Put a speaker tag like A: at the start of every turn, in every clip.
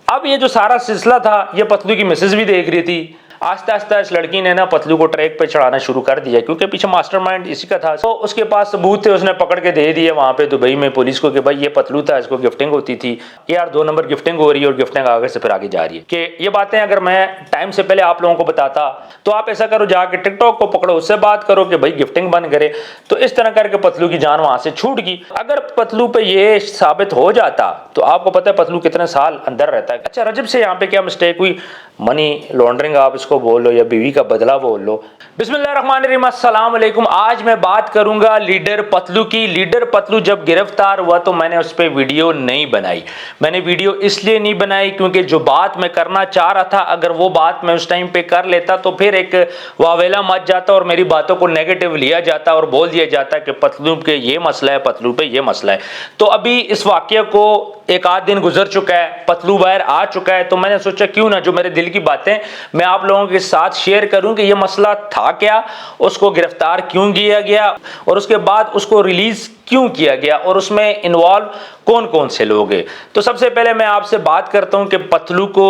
A: अब ये जो सारा सिलसिला था ये पतलू की मिसेज भी देख रही थी। आस्ते आस्ते इस लड़की ने ना पतलू को ट्रैक पे चढ़ाना शुरू कर दिया, क्योंकि पीछे मास्टरमाइंड इसी का था। तो उसके पास सबूत थे, उसने पकड़ के दे दिए वहां पे दुबई में पुलिस को कि भाई ये पतलू था, इसको गिफ्टिंग होती थी कि यार 2 नंबर गिफ्टिंग हो रही है और गिफ्टिंग आगे से फिर आगे जा रही है। कि ये बातें अगर मैं टाइम से पहले आप लोगों को बताता तो आप ऐसा करो, जाके टिकटॉक को पकड़ो, उससे बात करो कि भाई गिफ्टिंग बंद करे। तो इस तरह करके पतलू की जान वहां से छूट गई। अगर पतलू पे ये साबित हो जाता तो आपको पता है पतलू कितने साल अंदर रहता है। अच्छा, रजब से यहाँ पे क्या मिस्टेक हुई, मनी लॉन्ड्रिंग आप इसको बोल लो या बीवी का बदला बोल लो। बिस्मिल्लाहिर्रहमानिर्रहीम, अस्सलाम वालेकुम। आज मैं बात करूंगा लीडर पतलू की। लीडर पतलू जब गिरफ्तार हुआ तो मैंने उस पर वीडियो नहीं बनाई। मैंने वीडियो इसलिए नहीं बनाई क्योंकि जो बात मैं करना चाह रहा था, अगर वो बात मैं उस टाइम पे कर लेता तो फिर एक वावेला मच जाता और मेरी बातों को नेगेटिव लिया जाता और बोल दिया जाता कि पतलू के ये मसला है, पतलू पे ये मसला है। तो अभी इस वाकये को एक आध दिन गुजर चुका है, पतलू बाहर आ चुका है, तो मैंने सोचा क्यों ना जो मेरे दिल की बातें मैं आप लोगों के साथ शेयर करूं कि ये मसला था क्या, उसको गिरफ्तार क्यों किया गया और उसके बाद उसको रिलीज क्यों किया गया और उसमें इन्वॉल्व कौन कौन से लोग हैं। तो सबसे पहले मैं आपसे बात करता हूं कि पतलू को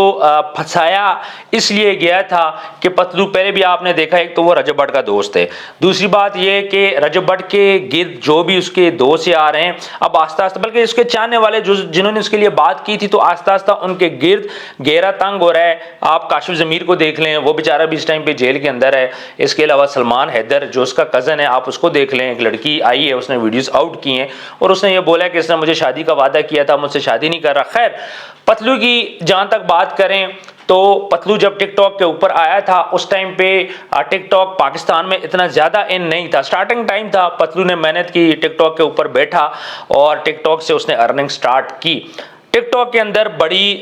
A: फंसाया इसलिए गया था कि पतलू पहले भी आपने देखा, एक तो वो रजब भट्ट का दोस्त है। दूसरी बात यह कि रजब भट्ट के गिर्द जो भी उसके दोस्त आ रहे हैं, अब आस्ता आस्ता बल्कि उसके चाहने वाले जो जिन्होंने उसके लिए बात की थी, तो आस्ता आस्ता उनके गिर्द गहरा तंग हो रहा है। आप काशिफ जमीर को देख लें, वो बेचारा भी इस टाइम पे जेल के अंदर है। इसके अलावा सलमान हैदर जो उसका कजन है, आप उसको देख लें, एक लड़की आई है, उसने वीडियोस आउट की हैं और उसने ये बोला कि इसने मुझे शादी का वादा किया था, मुझसे शादी नहीं कर रहा। खैर, पतलू की जहां तक बात करें तो पतलू जब टिकटॉक के ऊपर आया था उस टाइम पे टिकटॉक पाकिस्तान में इतना ज्यादा इन नहीं था, स्टार्टिंग टाइम था। पतलू ने मेहनत की, टिकटॉक के ऊपर बैठा और टिकटॉक से उसने अर्निंग स्टार्ट की। टिकटॉक के अंदर बड़ी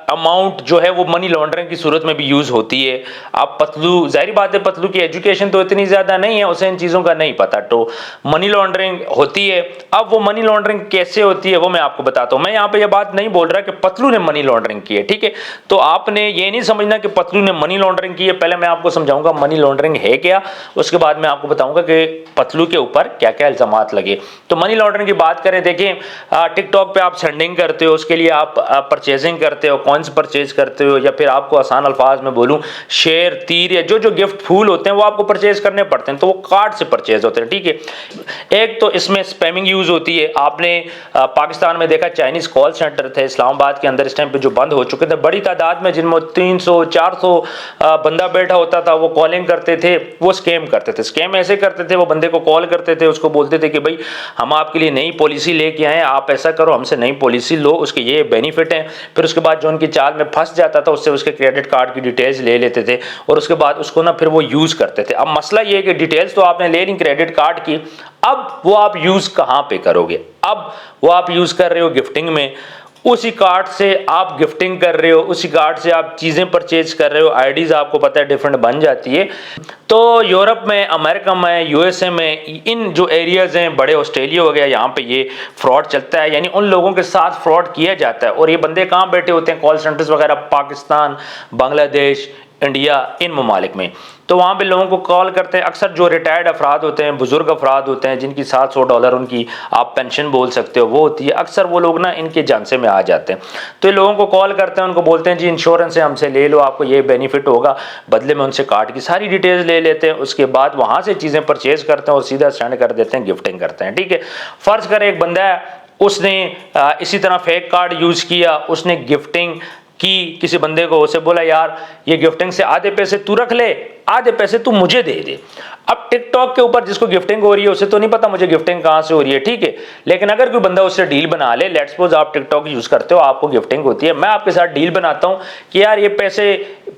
A: अमाउंट जो है वो मनी लॉन्ड्रिंग की सूरत में भी यूज होती है। अब पतलू, जाहिर बात है पतलू की एजुकेशन तो इतनी ज्यादा नहीं है, उसे इन चीजों का नहीं पता, तो मनी लॉन्ड्रिंग होती है। अब वो मनी लॉन्ड्रिंग कैसे होती है वो मैं आपको बताता हूं। मैं यहाँ पे ये बात नहीं बोल रहा कि पतलू ने मनी लॉन्ड्रिंग की है, ठीक है। तो आपने ये नहीं समझना कि पतलू ने मनी लॉन्ड्रिंग की है। पहले मैं आपको समझाऊंगा मनी लॉन्ड्रिंग है क्या, उसके बाद मैं आपको बताऊंगा कि पतलू के ऊपर क्या क्या इल्जामात लगे। तो मनी लॉन्ड्रिंग की बात करें, देखिए टिकटॉक पे आप सेंडिंग करते हो, उसके लिए आप परचेजिंग करते हो, कॉइन्स परचेज करते हो, या फिर आपको आसान अल्फाज में बोलूं शेर, तीर या जो जो गिफ्ट फूल होते हैं वो आपको परचेज करने पड़ते हैं, तो वो कार्ड से परचेज होते हैं, ठीक है। एक तो इसमें स्पैमिंग यूज होती है। आपने पाकिस्तान में देखा चाइनीज कॉल सेंटर थे इस्लामाबाद के अंदर इस टाइम पे जो बंद हो चुके थे, बड़ी तादाद में, जिनमें 300-400 बंदा बैठा होता था, वो कॉलिंग करते थे, वो स्कैम करते थे। स्कैम ऐसे करते थे, वो बंदे को कॉल करते थे, उसको बोलते थे कि भाई हम आपके लिए नई पॉलिसी लेके आए, आप ऐसा करो, हमसे नई पॉलिसी लो, उसके ये बेनिफिट हैं। फिर उसके बाद जो उनकी चाल में फंस जाता था उससे उसके क्रेडिट कार्ड की डिटेल्स ले लेते थे और उसके बाद उसको ना फिर वो यूज करते थे। अब मसला ये है कि डिटेल्स तो आपने ले ली क्रेडिट कार्ड की, अब वो आप यूज कहां पे करोगे? अब वो आप यूज कर रहे हो गिफ्टिंग में, उसी कार्ड से आप गिफ्टिंग कर रहे हो, उसी कार्ड से आप चीजें परचेज कर रहे हो, आईडीज आपको पता है डिफरेंट बन जाती है। तो यूरोप में, अमेरिका में, यूएसए में, इन जो एरियाज हैं बड़े, ऑस्ट्रेलिया हो गया, यहाँ पे ये फ्रॉड चलता है, यानी उन लोगों के साथ फ्रॉड किया जाता है। और ये बंदे कहाँ बैठे होते हैं? कॉल सेंटर्स वगैरह पाकिस्तान, बांग्लादेश, इंडिया, इन ममालिक में। तो वहाँ पे लोगों को कॉल करते हैं। अक्सर जो रिटायर्ड अफराद होते हैं, बुजुर्ग अफराद होते हैं, जिनकी $700 उनकी आप पेंशन बोल सकते हो वो होती है, अक्सर वो लोग ना इनके झांसे में आ जाते हैं। तो ये लोगों को कॉल करते हैं, उनको बोलते हैं जी इंश्योरेंस है, हमसे ले लो, आपको ये बेनिफिट होगा। बदले में उनसे कार्ड की सारी डिटेल्स ले लेते हैं, उसके बाद वहाँ से चीज़ें परचेज करते हैं और सीधा सेंड कर देते हैं, गिफ्टिंग करते हैं, ठीक है। फर्ज करें एक बंदा है, उसने इसी तरह फेक कार्ड यूज़ किया, उसने गिफ्टिंग की किसी बंदे को, उसे बोला यार ये गिफ्टिंग से आधे पैसे तू रख ले, आधे पैसे तू मुझे दे दे। अब टिकटॉक के ऊपर जिसको गिफ्टिंग हो रही है उसे तो नहीं पता मुझे गिफ्टिंग कहां से हो रही है, ठीक है। लेकिन अगर कोई बंदा उससे डील बना ले, लेट्स सपोज आप टिकटॉक यूज करते हो, आपको गिफ्टिंग होती है, मैं आपके साथ डील बनाता हूं कि यार ये पैसे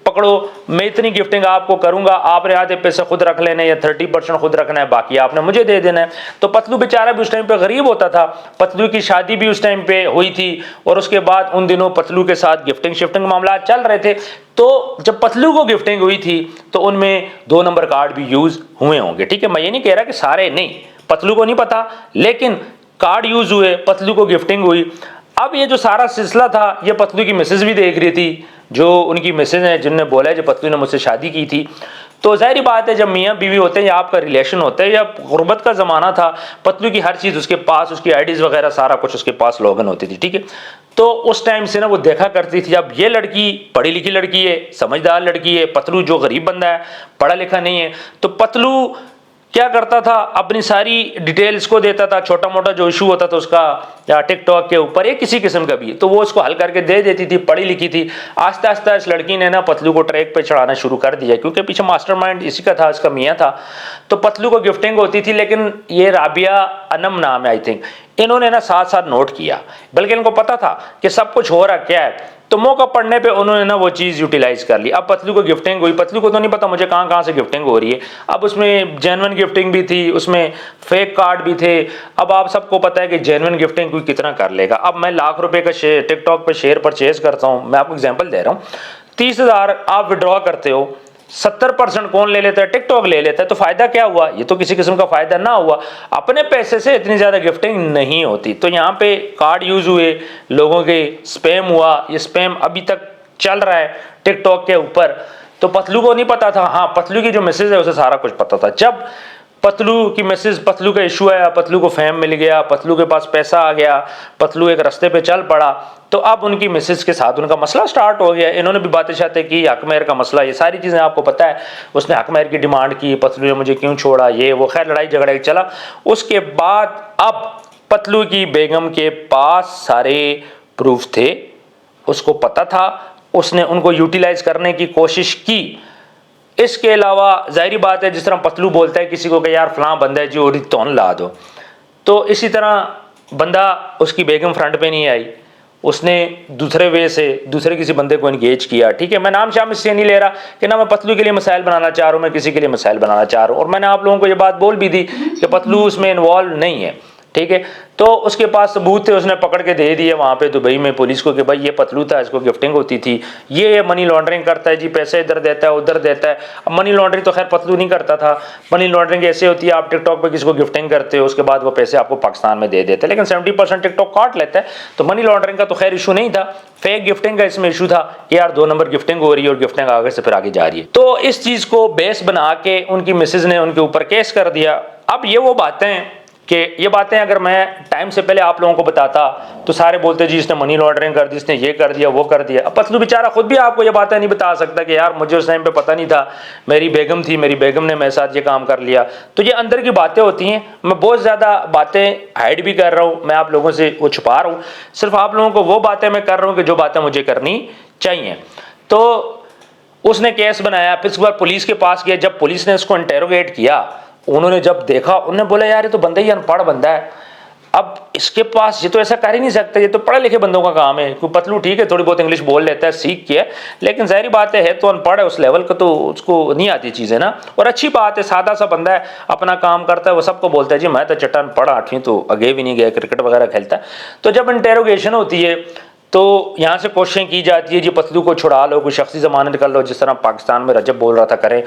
A: पकड़ो, मैं इतनी गिफ्टिंग आपको करूंगा, आपने आधे पैसे खुद रख लेने या 30% खुद रखना है, बाकी आपने मुझे दे देना है। तो पतलू बेचारा भी उस टाइम पे गरीब होता था, पतलू की शादी भी उस टाइम पे हुई थी और उसके बाद उन दिनों पतलू के साथ गिफ्टिंग शिफ्टिंग मामला चल रहे थे। तो जब पतलू को गिफ्टिंग हुई थी तो उनमें 2 नंबर कार्ड भी यूज हुए होंगे, ठीक है। मैं ये नहीं कह रहा कि सारे नहीं, पतलू को नहीं पता, लेकिन कार्ड यूज हुए, पतलू को गिफ्टिंग हुई। अब ये जो सारा सिलसिला था ये पतलू की मिसेज भी देख रही थी, जो उनकी मिसेज है, जिनने बोला है जो पतलू ने मुझसे शादी की थी। तो जाहिर बात है जब मियाँ बीवी होते हैं या आपका रिलेशन होता है या गुर्बत का ज़माना था, पतलू की हर चीज़ उसके पास, उसकी आईडीज़ वगैरह सारा कुछ उसके पास लॉगिन होती थी, ठीक है। तो उस टाइम से ना वो देखा करती थी, अब ये लड़की पढ़ी लिखी लड़की है, समझदार लड़की है, पतलू जो गरीब बंदा है, पढ़ा लिखा नहीं है, तो पतलू क्या करता था, अपनी सारी डिटेल्स को देता था, छोटा मोटा जो इशू होता था उसका या टिकटॉक के ऊपर या किसी किस्म का भी, तो वो उसको हल करके दे देती थी, पढ़ी लिखी थी। आस्ता आस्ता इस लड़की ने ना पतलू को ट्रैक पे चढ़ाना शुरू कर दिया, क्योंकि पीछे मास्टरमाइंड इसी का था, इसका मियाँ था। तो पतलू को गिफ्टिंग होती थी, लेकिन ये राबिया अनम नाम है आई थिंक, इन्होंने ना साथ साथ नोट किया, बल्कि इनको पता था कि सब कुछ हो रहा क्या है, तो मौका पड़ने पे उन्होंने ना वो चीज़ यूटिलाइज कर ली। अब पतलू को गिफ्टिंग हुई, पतलू को तो नहीं पता मुझे कहाँ कहाँ से गिफ्टिंग हो रही है। अब उसमें जेन्युइन गिफ्टिंग भी थी, उसमें फेक कार्ड भी थे। अब आप सबको पता है कि जेन्युइन गिफ्टिंग कोई कितना कर लेगा। अब मैं ₹1,00,000 का शेयर टिकटॉक पे शेयर परचेज करता हूँ, मैं आपको एग्जाम्पल दे रहा हूँ, 30,000 आप विड्रॉ करते हो, 70% कौन ले लेता है, टिकटॉक ले लेता है, तो फायदा क्या हुआ, ये तो किसी किस्म का फायदा ना हुआ। अपने पैसे से इतनी ज्यादा गिफ्टिंग नहीं होती। तो यहाँ पे कार्ड यूज हुए, लोगों के स्पैम हुआ, ये स्पैम अभी तक चल रहा है टिकटॉक के ऊपर। तो पतलू को नहीं पता था, हाँ पतलू की जो मैसेज है उसे सारा कुछ पता था। जब पतलू की मैसेज, पतलू का इशू आया, पतलू को फेम मिल गया, पतलू के पास पैसा आ गया, पतलू एक रास्ते पे चल पड़ा, तो अब उनकी मैसेज के साथ उनका मसला स्टार्ट हो गया। इन्होंने भी बातें शातें की, हकमेर का मसला, ये सारी चीज़ें आपको पता है। उसने हकमेर की डिमांड की, पतलू ने मुझे क्यों छोड़ा, ये वो, खैर लड़ाई झगड़ा चला। उसके बाद अब पतलू की बेगम के पास सारे प्रूफ थे, उसको पता था, उसने उनको यूटिलाइज करने की कोशिश की। इसके अलावा जाहिर बात है, जिस तरह पतलू बोलता है किसी को कि यार फलां बंदा है जी और तौन ला दो, तो इसी तरह बंदा उसकी बेगम फ्रंट पे नहीं आई, उसने दूसरे वे से दूसरे किसी बंदे को एंगेज किया। ठीक है, मैं नाम शाम इससे नहीं ले रहा कि ना मैं पतलू के लिए मसाइल बनाना चाह रहा हूँ, मैं किसी के लिए मसाइल बनाना चाह रहा हूँ, और मैंने आप लोगों को ये बात बोल भी दी कि पतलू उसमें इन्वॉल्व नहीं है। ठीक है, तो उसके पास सबूत थे, उसने पकड़ के दे दिए वहाँ पे दुबई में पुलिस को कि भाई ये पतलू था, इसको गिफ्टिंग होती थी, ये मनी लॉन्ड्रिंग करता है जी, पैसे इधर देता है उधर देता है। अब मनी लॉन्ड्रिंग तो खैर पतलू नहीं करता था, मनी लॉन्ड्रिंग ऐसे होती है आप टिकटॉक पे किसी को गिफ्टिंग करते हो, उसके बाद वो पैसे आपको पाकिस्तान में दे देते हैं, लेकिन 70% टिकटॉक काट लेता है। तो मनी लॉन्ड्रिंग का तो खैर इशू नहीं था, फेक गिफ्टिंग का इसमें इशू था कि यार 2 नंबर गिफ्टिंग हो रही है और गिफ्टिंग आगे से फिर आगे जा रही है। तो इस चीज को बेस बना के उनकी मिसेज ने उनके ऊपर केस कर दिया। अब ये वो बातें कि ये बातें अगर मैं टाइम से पहले आप लोगों को बताता तो सारे बोलते जी इसने मनी लॉन्ड्रिंग कर दी, इसने ये कर दिया वो कर दिया। अब पतलू बेचारा खुद भी आपको ये बातें नहीं बता सकता कि यार मुझे उस टाइम पे पता नहीं था, मेरी बेगम थी, मेरी बेगम ने मेरे साथ ये काम कर लिया। तो ये अंदर की बातें होती हैं। मैं बहुत ज़्यादा बातें हाइड भी कर रहा हूँ, मैं आप लोगों से वो छुपा रहा हूँ, सिर्फ आप लोगों को वो बातें मैं कर रहा हूँ कि जो बातें मुझे करनी चाहिए। तो उसने केस बनाया, फिर उसके बाद पुलिस के पास गया। जब पुलिस ने उसको इंटेरोगेट किया, उन्होंने जब देखा, उन्होंने बोला यार ये तो बंदा ही अनपढ़ बंदा है, अब इसके पास ये तो ऐसा कर ही नहीं सकता, ये तो पढ़े लिखे बंदों का काम है। क्योंकि पतलू ठीक है थोड़ी बहुत इंग्लिश बोल लेता है, सीख के, लेकिन जाहिर बात है तो अनपढ़ है, उस लेवल का तो उसको नहीं आती चीज़ें ना। और अच्छी बात है, सादा सा बंदा है, अपना काम करता है, वो सबको बोलता है जी मैं तो चट्टान पढ़ा 8वीं तो आगे भी नहीं गया, क्रिकेट वगैरह खेलता है। तो जब इंटेरोगेशन होती है तो यहाँ से क्वेश्चन की जाती है जी पतलू को छुड़ा लो, कोई शख्सी जमानत कर लो, जिस तरह पाकिस्तान में रजब बोल रहा था करें।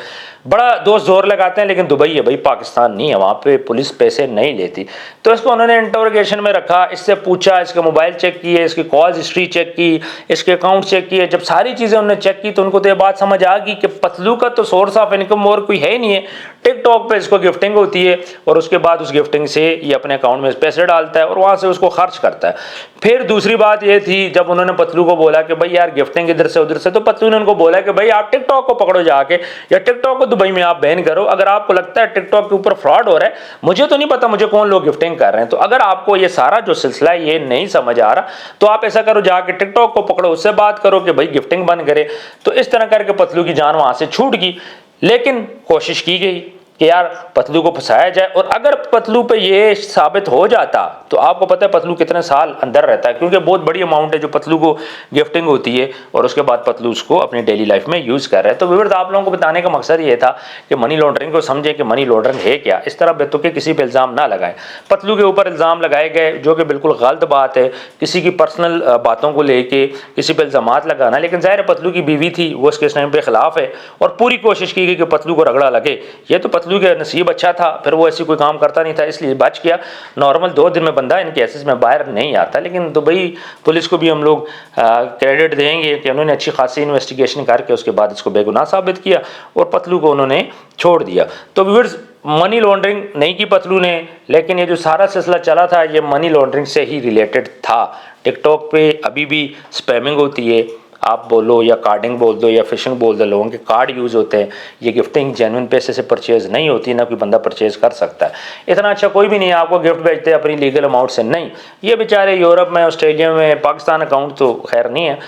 A: बड़ा दोस्त जोर लगाते हैं, लेकिन दुबई है भाई, पाकिस्तान नहीं है, वहाँ पे पुलिस पैसे नहीं लेती। तो इसको उन्होंने इंटरोगेशन में रखा, इससे पूछा, इसके मोबाइल चेक किए, इसकी कॉल हिस्ट्री चेक की, इसके अकाउंट चेक किए। जब सारी चीज़ें उन्होंने चेक की तो उनको तो ये बात समझ आ गई कि पतलू का तो सोर्स ऑफ इनकम और कोई है ही नहीं है, टिकटॉक पे इसको गिफ्टिंग होती है और उसके बाद उस गिफ्टिंग से ये अपने अकाउंट में पैसे डालता है और वहाँ से उसको खर्च करता है। फिर दूसरी बात ये थी, जब उन्होंने पतलू को बोला कि भाई यार गिफ्टिंग इधर से उधर से, तो पतलू ने उनको बोला कि भाई आप टिकटॉक को पकड़ो जाके, या टिकटॉक को दुबई में आप बैन करो। अगर आपको लगता है टिकटॉक के ऊपर फ्रॉड हो रहा है, मुझे तो नहीं पता मुझे कौन लोग गिफ्टिंग कर रहे हैं, तो अगर आपको ये सारा जो सिलसिला है ये नहीं समझ आ रहा तो आप ऐसा करो, जाके टिकटॉक को पकड़ो, उससे बात करो कि भाई गिफ्टिंग बंद करे। तो इस तरह करके पतलू की जान वहां से छूट गई। लेकिन कोशिश की गई कि यार पतलू को फंसाया जाए, और अगर पतलू पे ये साबित हो जाता तो आपको पता है पतलू कितने साल अंदर रहता है, क्योंकि बहुत बड़ी अमाउंट है जो पतलू को गिफ्टिंग होती है और उसके बाद पतलू उसको अपनी डेली लाइफ में यूज़ कर रहा है। तो व्यूअर्स, आप लोगों को बताने का मकसद ये था कि मनी लॉन्ड्रिंग को समझें कि मनी लॉन्ड्रिंग है क्या, इस तरह बेतुके किसी पर इल्ज़ाम ना लगाएं। पतलू के ऊपर इल्ज़ाम लगाए गए जो कि बिल्कुल गलत बात है, किसी की पर्सनल बातों को लेके किसी पर इल्ज़ाम लगाना। लेकिन ज़ाहिर पतलू की बीवी थी, वो उसके इस टाइम पे खिलाफ है और पूरी कोशिश की गई कि पतलू को रगड़ा लगे। ये तो पतलू के नसीब अच्छा था, फिर वो ऐसी कोई काम करता नहीं था इसलिए बच गया। नॉर्मल 2 दिन में बंदा इन केसेस में बाहर नहीं आता। लेकिन दुबई पुलिस को भी हम लोग क्रेडिट देंगे कि उन्होंने अच्छी खासी इन्वेस्टिगेशन करके उसके बाद इसको बेगुनाह साबित किया और पतलू को उन्होंने छोड़ दिया। तो व्यूअर्स, मनी लॉन्ड्रिंग नहीं की पतलू ने, लेकिन ये जो सारा सिलसिला चला था ये मनी लॉन्ड्रिंग से ही रिलेटेड था। टिकटॉक पे अभी भी स्पैमिंग होती है, आप बोलो या कार्डिंग बोल दो या फिशिंग बोल दो, लोगों के कार्ड यूज़ होते हैं। ये गिफ्टिंग जेन्युइन पैसे से परचेज़ नहीं होती, ना कोई बंदा परचेज़ कर सकता है। इतना अच्छा कोई भी नहीं है आपको गिफ्ट भेजते अपनी लीगल अमाउंट से, नहीं। ये बेचारे यूरोप में, ऑस्ट्रेलिया में, पाकिस्तान अकाउंट तो खैर नहीं है,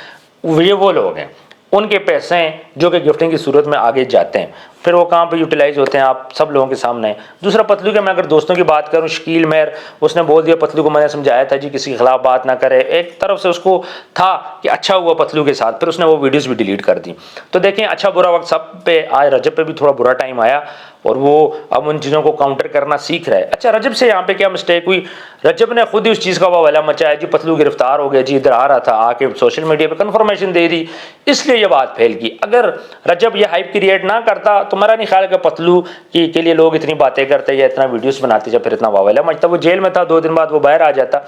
A: ये वो लोग हैं, उनके पैसे हैं जो कि गिफ्टिंग की सूरत में आगे जाते हैं, फिर वो कहाँ पे यूटिलाइज होते हैं आप सब लोगों के सामने। दूसरा पतलू के मैं अगर दोस्तों की बात करूँ, शकील मेहर, उसने बोल दिया पतलू को, मैंने समझाया था जी किसी के खिलाफ बात ना करे, एक तरफ से उसको था कि अच्छा हुआ पतलू के साथ, फिर उसने वो वीडियोस भी डिलीट कर दी। तो देखें अच्छा बुरा वक्त सब पे आए, रजब पे भी थोड़ा बुरा टाइम आया और वो अब उन चीज़ों को काउंटर करना सीख रहा है। अच्छा रजब से यहाँ पे क्या मिस्टेक हुई, रजब ने खुद ही उस चीज़ का वाला मचाया जी, पतलू गिरफ्तार हो गया जी, इधर आ रहा था, आके सोशल मीडिया पे कंफर्मेशन दे दी, इसलिए ये बात फैल गई। अगर रजब ये हाइप क्रिएट ना करता तो मेरा नहीं ख्याल कि पतलू के लिए लोग इतनी बातें करते या इतना वीडियोस बनाते या फिर इतना वावला मचता। वो जेल में था, 2 दिन बाद वो बाहर आ जाता।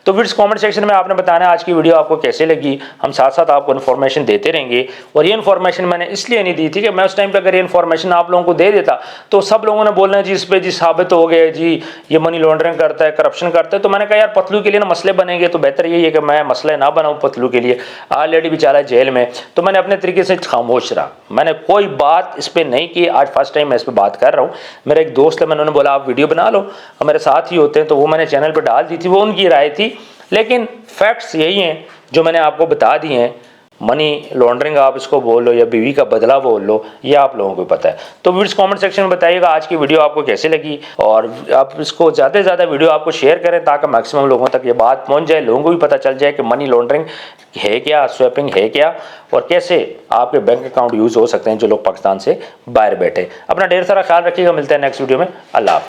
A: तो फिर कमेंट सेक्शन में आपने बताना आज की वीडियो आपको कैसे लगी, हम साथ साथ आपको इन्फॉर्मेशन देते रहेंगे। और ये इन्फॉर्मेशन मैंने इसलिए नहीं दी थी कि मैं उस टाइम पर अगर ये इन्फॉर्मेशन आप लोगों को दे देता तो सब लोगों ने बोलना जी इस पे जी साबित हो गए जी ये मनी लॉन्ड्रिंग करता है, करप्शन करता है। तो मैंने कहा यार पतलू के लिए ना मसले बनेंगे, तो बेहतर यही है कि मैं मसले ना बनाऊं पतलू के लिए, ऑलरेडी बेचारा जेल में। तो मैंने अपने तरीके से खामोश रहा, मैंने कोई बात इस पर नहीं की। आज फर्स्ट टाइम मैं इस पर बात कर रहा हूँ। मेरा एक दोस्त है, मैंने उन्होंने बोला आप वीडियो बना लो, और मेरे साथ ही होते हैं, तो वो मैंने चैनल पर डाल दी थी, वो उनकी राय थी। लेकिन फैक्ट्स यही हैं जो मैंने आपको बता दिए हैं। मनी लॉन्ड्रिंग आप इसको बोल लो या बीवी का बदला बोल लो, ये आप लोगों को पता है। तो वीडियोस कमेंट सेक्शन में बताइएगा आज की वीडियो आपको कैसे लगी, और आप इसको ज़्यादा से ज़्यादा वीडियो आपको शेयर करें ताकि मैक्सिमम लोगों तक ये बात पहुंच जाए, लोगों को भी पता चल जाए कि मनी लॉन्ड्रिंग है क्या, स्वैपिंग है क्या, और कैसे आपके बैंक अकाउंट यूज़ हो सकते हैं जो लोग पाकिस्तान से बाहर बैठे। अपना ढेर सारा ख्याल रखिएगा, मिलते हैं नेक्स्ट वीडियो में। अल्लाह हाफ़िज़।